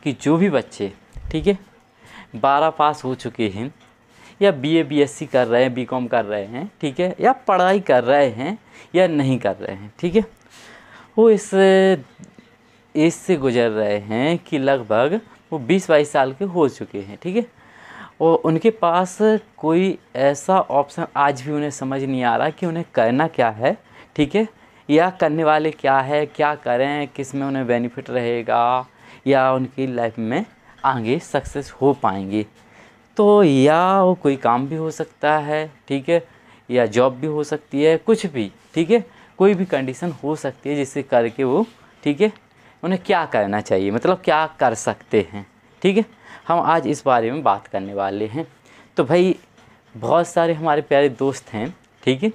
कि जो भी बच्चे, ठीक है, 12 पास हो चुके हैं या बीए बीएससी कर रहे हैं, बीकॉम कर रहे हैं, ठीक है, या पढ़ाई कर रहे हैं या नहीं कर रहे हैं, ठीक है, वो इस एज से गुजर रहे हैं कि लगभग वो 20-22 साल के हो चुके हैं, ठीक है, और उनके पास कोई ऐसा ऑप्शन आज भी उन्हें समझ नहीं आ रहा कि उन्हें करना क्या है, ठीक है, या करने वाले क्या है, क्या करें, किस में उन्हें बेनिफिट रहेगा या उनकी लाइफ में आगे सक्सेस हो पाएंगे। तो या वो कोई काम भी हो सकता है, ठीक है, या जॉब भी हो सकती है, कुछ भी, ठीक है, कोई भी कंडीशन हो सकती है जिससे करके वो, ठीक है, उन्हें क्या करना चाहिए, मतलब क्या कर सकते हैं, ठीक है, हम आज इस बारे में बात करने वाले हैं। तो भाई बहुत सारे हमारे प्यारे दोस्त हैं, ठीक है,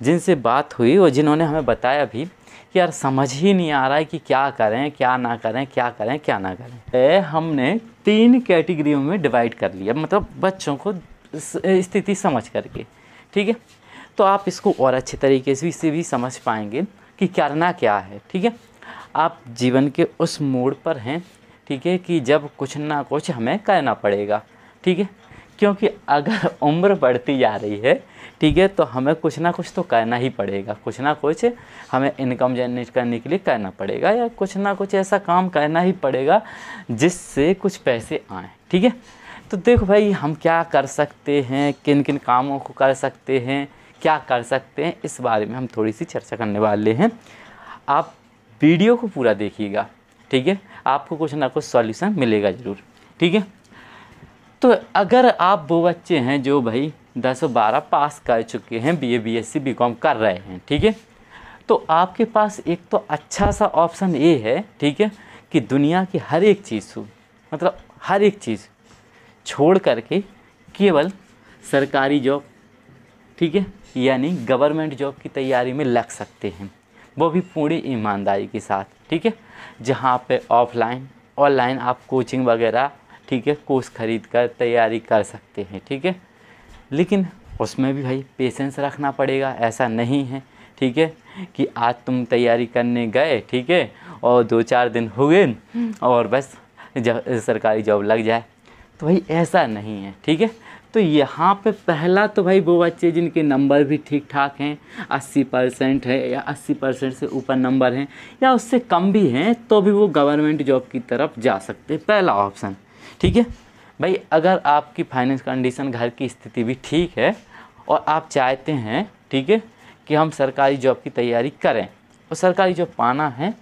जिनसे बात हुई और जिन्होंने हमें बताया भी कि यार समझ ही नहीं आ रहा है कि क्या करें, क्या ना करें, क्या करें, क्या ना करें। हमने 3 कैटेगरियों में डिवाइड कर लिया, मतलब बच्चों को स्थिति समझ करके, ठीक है, तो आप इसको और अच्छे तरीके से भी समझ पाएंगे कि करना क्या है, ठीक है। आप जीवन के उस मोड़ पर हैं, ठीक है, कि जब कुछ ना कुछ हमें करना पड़ेगा, ठीक है, क्योंकि अगर उम्र बढ़ती जा रही है, ठीक है, तो हमें कुछ ना कुछ तो करना ही पड़ेगा, कुछ ना कुछ हमें इनकम जनरेट करने के लिए करना पड़ेगा या कुछ ना कुछ ऐसा काम करना ही पड़ेगा जिससे कुछ पैसे आएँ, ठीक है। तो देखो भाई हम क्या कर सकते हैं, किन किन कामों को कर सकते हैं, क्या कर सकते हैं, इस बारे में हम थोड़ी सी चर्चा करने वाले हैं। आप वीडियो को पूरा देखिएगा, ठीक है, आपको कुछ ना कुछ सॉल्यूशन मिलेगा ज़रूर, ठीक है। तो अगर आप वो बच्चे हैं जो भाई 10-12 पास कर चुके हैं, बीए बीएससी बीकॉम कर रहे हैं, ठीक है, तो आपके पास एक तो अच्छा सा ऑप्शन ये है, ठीक है, कि दुनिया की हर एक चीज़, मतलब हर एक चीज़ छोड़ करके केवल सरकारी जॉब, ठीक है, यानी गवर्नमेंट जॉब की तैयारी में लग सकते हैं, वो भी पूरी ईमानदारी के साथ, ठीक है, जहाँ पे ऑफलाइन ऑनलाइन आप कोचिंग वगैरह, ठीक है, कोर्स ख़रीद कर तैयारी कर सकते हैं, ठीक है, लेकिन उसमें भी भाई पेशेंस रखना पड़ेगा। ऐसा नहीं है, ठीक है, कि आज तुम तैयारी करने गए, ठीक है, और 2-4 दिन हो गए और बस सरकारी जॉब लग जाए, तो भाई ऐसा नहीं है, ठीक है। तो यहाँ पे पहला तो भाई वो बच्चे जिनके नंबर भी ठीक ठाक हैं, 80% है या 80% से ऊपर नंबर हैं या उससे कम भी हैं, तो भी वो गवर्नमेंट जॉब की तरफ जा सकते हैं, पहला ऑप्शन, ठीक है। भाई अगर आपकी फाइनेंस कंडीशन, घर की स्थिति भी ठीक है और आप चाहते हैं, ठीक है, कि हम सरकारी जॉब की तैयारी करें और सरकारी जॉब पाना है,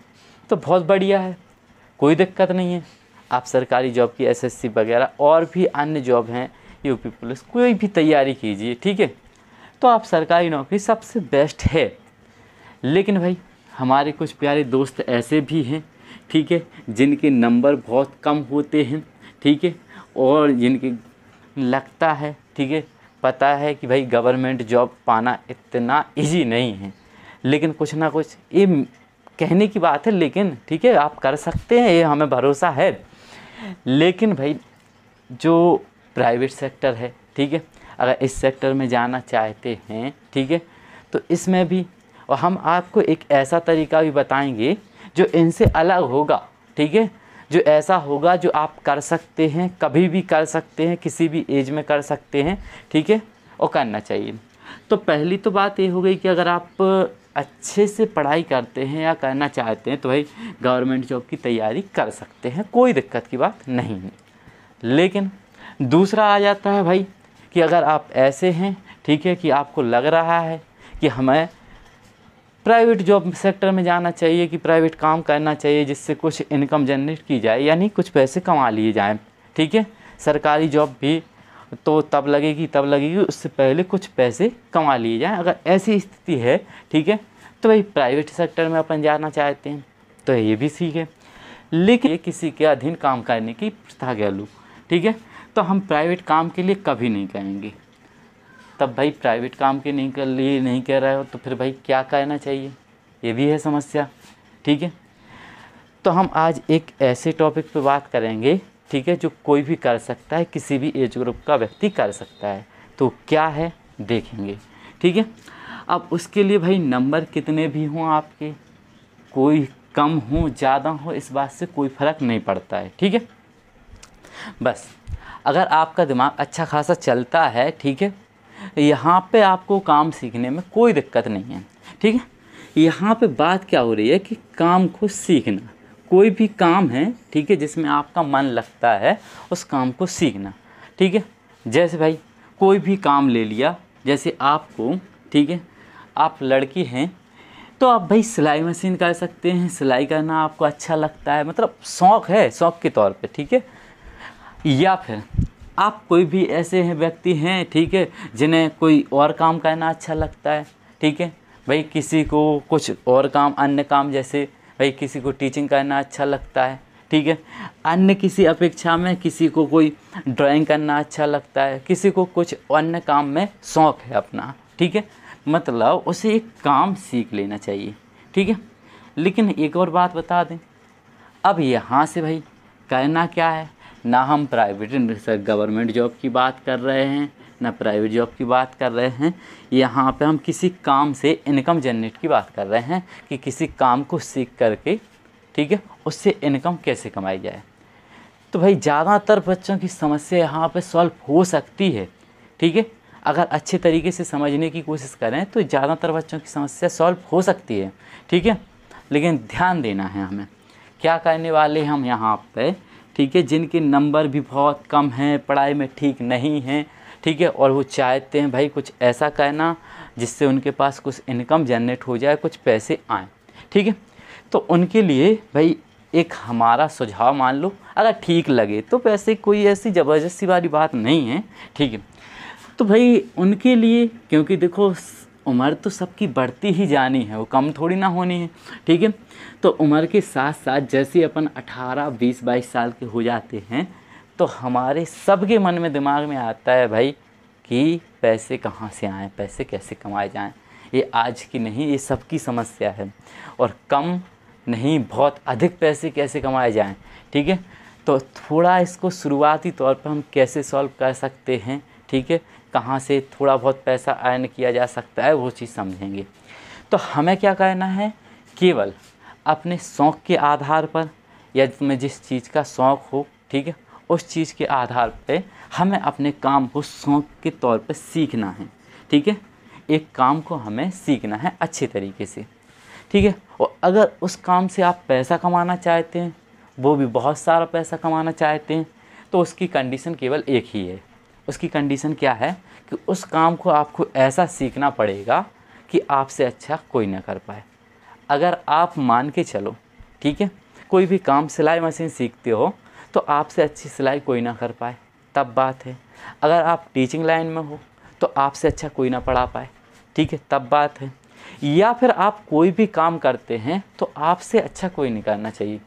तो बहुत बढ़िया है, कोई दिक्कत नहीं है। आप सरकारी जॉब की एसएससी वगैरह और भी अन्य जॉब हैं, यूपी पुलिस, कोई भी तैयारी कीजिए, ठीक है, तो आप सरकारी नौकरी सबसे बेस्ट है। लेकिन भाई हमारे कुछ प्यारे दोस्त ऐसे भी हैं, ठीक है, जिनके नंबर बहुत कम होते हैं, ठीक है, और जिनके लगता है, ठीक है, पता है कि भाई गवर्नमेंट जॉब पाना इतना इजी नहीं है, लेकिन कुछ ना कुछ, ये कहने की बात है, लेकिन ठीक है आप कर सकते हैं, ये हमें भरोसा है। लेकिन भाई जो प्राइवेट सेक्टर है, ठीक है, अगर इस सेक्टर में जाना चाहते हैं, ठीक है, तो इसमें भी, और हम आपको एक ऐसा तरीका भी बताएंगे जो इनसे अलग होगा, ठीक है, जो ऐसा होगा जो आप कर सकते हैं, कभी भी कर सकते हैं, किसी भी एज में कर सकते हैं, ठीक है, और करना चाहिए। तो पहली तो बात ये हो गई कि अगर आप अच्छे से पढ़ाई करते हैं या करना चाहते हैं तो भाई गवर्नमेंट जॉब की तैयारी कर सकते हैं, कोई दिक्कत की बात नहीं है। लेकिन दूसरा आ जाता है भाई कि अगर आप ऐसे हैं, ठीक है, कि आपको लग रहा है कि हमें प्राइवेट जॉब सेक्टर में जाना चाहिए, कि प्राइवेट काम करना चाहिए जिससे कुछ इनकम जनरेट की जाए, यानी कुछ पैसे कमा लिए जाएं, ठीक है, सरकारी जॉब भी तो तब लगेगी उससे पहले कुछ पैसे कमा लिए जाएं। अगर ऐसी स्थिति है, ठीक है, तो भाई प्राइवेट सेक्टर में अपन जाना चाहते हैं तो ये भी ठीक है, लेकिन ये किसी के अधीन काम करने की प्रथा गैलू, ठीक है, तो हम प्राइवेट काम के लिए कभी नहीं कहेंगे। तब भाई प्राइवेट काम के लिए नहीं कह रहे हो तो फिर भाई क्या करना चाहिए, ये भी है समस्या, ठीक है। तो हम आज एक ऐसे टॉपिक पे बात करेंगे, ठीक है, जो कोई भी कर सकता है, किसी भी एज ग्रुप का व्यक्ति कर सकता है, तो क्या है देखेंगे, ठीक है। अब उसके लिए भाई नंबर कितने भी हों आपके, कोई कम हो ज़्यादा हो, इस बात से कोई फ़र्क नहीं पड़ता है, ठीक है। बस अगर आपका दिमाग अच्छा खासा चलता है, ठीक है, यहाँ पे आपको काम सीखने में कोई दिक्कत नहीं है, ठीक है। यहाँ पे बात क्या हो रही है कि काम को सीखना, कोई भी काम है, ठीक है, जिसमें आपका मन लगता है उस काम को सीखना, ठीक है। जैसे भाई कोई भी काम ले लिया, जैसे आपको, ठीक है, आप लड़की हैं तो आप भाई सिलाई मशीन कर सकते हैं, सिलाई करना आपको अच्छा लगता है, मतलब शौक़ है, शौक़ के तौर पे, ठीक है। या फिर आप कोई भी ऐसे हैं व्यक्ति हैं, ठीक है, जिन्हें कोई और काम करना अच्छा लगता है, ठीक है, भाई किसी को कुछ और काम, अन्य काम, जैसे भाई किसी को टीचिंग करना अच्छा लगता है, ठीक है, अन्य किसी अपेक्षा में किसी को कोई ड्राइंग करना अच्छा लगता है, किसी को कुछ अन्य काम में शौक़ है अपना, ठीक है, मतलब उसे एक काम सीख लेना चाहिए, ठीक है। लेकिन एक और बात बता दें, अब यहाँ से भाई करना क्या है, ना हम प्राइवेट गवर्नमेंट जॉब की बात कर रहे हैं, ना प्राइवेट जॉब की बात कर रहे हैं, यहाँ पे हम किसी काम से इनकम जनरेट की बात कर रहे हैं कि किसी काम को सीख करके, ठीक है, उससे इनकम कैसे कमाई जाए। तो भाई ज़्यादातर बच्चों की समस्या यहाँ पे सॉल्व हो सकती है, ठीक है, अगर अच्छे तरीके से समझने की कोशिश करें तो ज़्यादातर बच्चों की समस्या सॉल्व हो सकती है, ठीक है। लेकिन ध्यान देना है हमें, क्या करने वाले हम यहाँ पे, ठीक है, जिनके नंबर भी बहुत कम हैं, पढ़ाई में ठीक नहीं हैं, ठीक है, और वो चाहते हैं भाई कुछ ऐसा करना जिससे उनके पास कुछ इनकम जनरेट हो जाए, कुछ पैसे आएँ, ठीक है। तो उनके लिए भाई एक हमारा सुझाव मान लो, अगर ठीक लगे तो वैसे कोई ऐसी ज़बरदस्ती वाली बात नहीं है, ठीक है। तो भाई उनके लिए, क्योंकि देखो उम्र तो सबकी बढ़ती ही जानी है, वो कम थोड़ी ना होनी है, ठीक है। तो उम्र के साथ साथ जैसे अपन 18, 20, 22 साल के हो जाते हैं तो हमारे सबके मन में, दिमाग में आता है भाई कि पैसे कहाँ से आएँ, पैसे कैसे कमाए जाएँ। ये आज की नहीं, ये सबकी समस्या है। और कम नहीं, बहुत अधिक पैसे कैसे कमाए जाएँ, ठीक है। तो थोड़ा इसको शुरुआती तौर पर हम कैसे सॉल्व कर सकते हैं, ठीक है, कहाँ से थोड़ा बहुत पैसा अर्न किया जा सकता है, वो चीज़ समझेंगे। तो हमें क्या करना है, केवल अपने शौक़ के आधार पर, या तुम्हें जिस चीज़ का शौक़ हो, ठीक है, उस चीज़ के आधार पे हमें अपने काम को शौक़ के तौर पे सीखना है, ठीक है। एक काम को हमें सीखना है अच्छे तरीके से, ठीक है। और अगर उस काम से आप पैसा कमाना चाहते हैं, वो भी बहुत सारा पैसा कमाना चाहते हैं, तो उसकी कंडीशन केवल एक ही है। उसकी कंडीशन क्या है कि उस काम को आपको ऐसा सीखना पड़ेगा कि आपसे अच्छा कोई ना कर पाए। अगर आप मान के चलो, ठीक है, कोई भी काम, सिलाई मशीन सीखते हो तो आपसे अच्छी सिलाई कोई ना कर पाए, तब बात है। अगर आप टीचिंग लाइन में हो तो आपसे अच्छा कोई ना पढ़ा पाए, ठीक है, तब बात है। या फिर आप कोई भी काम करते हैं तो आपसे अच्छा कोई नहीं करना चाहिए,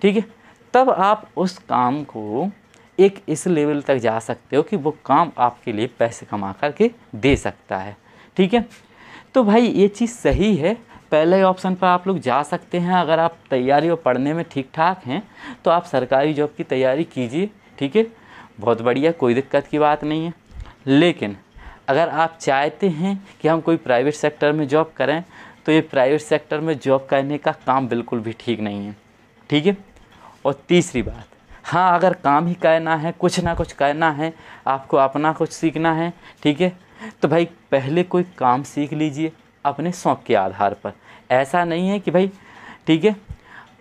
ठीक है, तब आप उस काम को एक इस लेवल तक जा सकते हो कि वो काम आपके लिए पैसे कमा करके दे सकता है, ठीक है। तो भाई ये चीज़ सही है, पहले ऑप्शन पर आप लोग जा सकते हैं। अगर आप तैयारी और पढ़ने में ठीक ठाक हैं तो आप सरकारी जॉब की तैयारी कीजिए, ठीक है, बहुत बढ़िया, कोई दिक्कत की बात नहीं है। लेकिन अगर आप चाहते हैं कि हम कोई प्राइवेट सेक्टर में जॉब करें तो ये प्राइवेट सेक्टर में जॉब करने का काम बिल्कुल भी ठीक नहीं है, ठीक है। और तीसरी बात, हाँ, अगर काम ही करना है, कुछ ना कुछ करना है, आपको अपना कुछ सीखना है, ठीक है, तो भाई पहले कोई काम सीख लीजिए अपने शौक़ के आधार पर। ऐसा नहीं है कि भाई, ठीक है,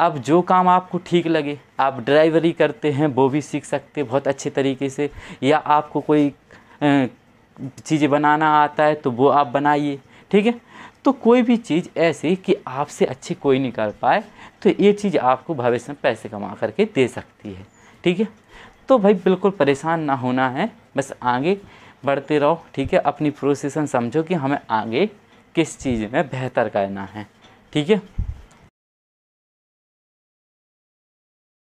अब जो काम आपको ठीक लगे, आप ड्राइवरी करते हैं वो भी सीख सकते हैं बहुत अच्छे तरीके से, या आपको कोई चीज़ें बनाना आता है तो वो आप बनाइए, ठीक है। तो कोई भी चीज़ ऐसी कि आपसे अच्छी कोई नहीं कर पाए, तो ये चीज़ आपको भविष्य में पैसे कमा करके दे सकती है, ठीक है। तो भाई बिल्कुल परेशान ना होना है, बस आगे बढ़ते रहो, ठीक है। अपनी प्रोसेसन समझो कि हमें आगे किस चीज़ में बेहतर करना है, ठीक है।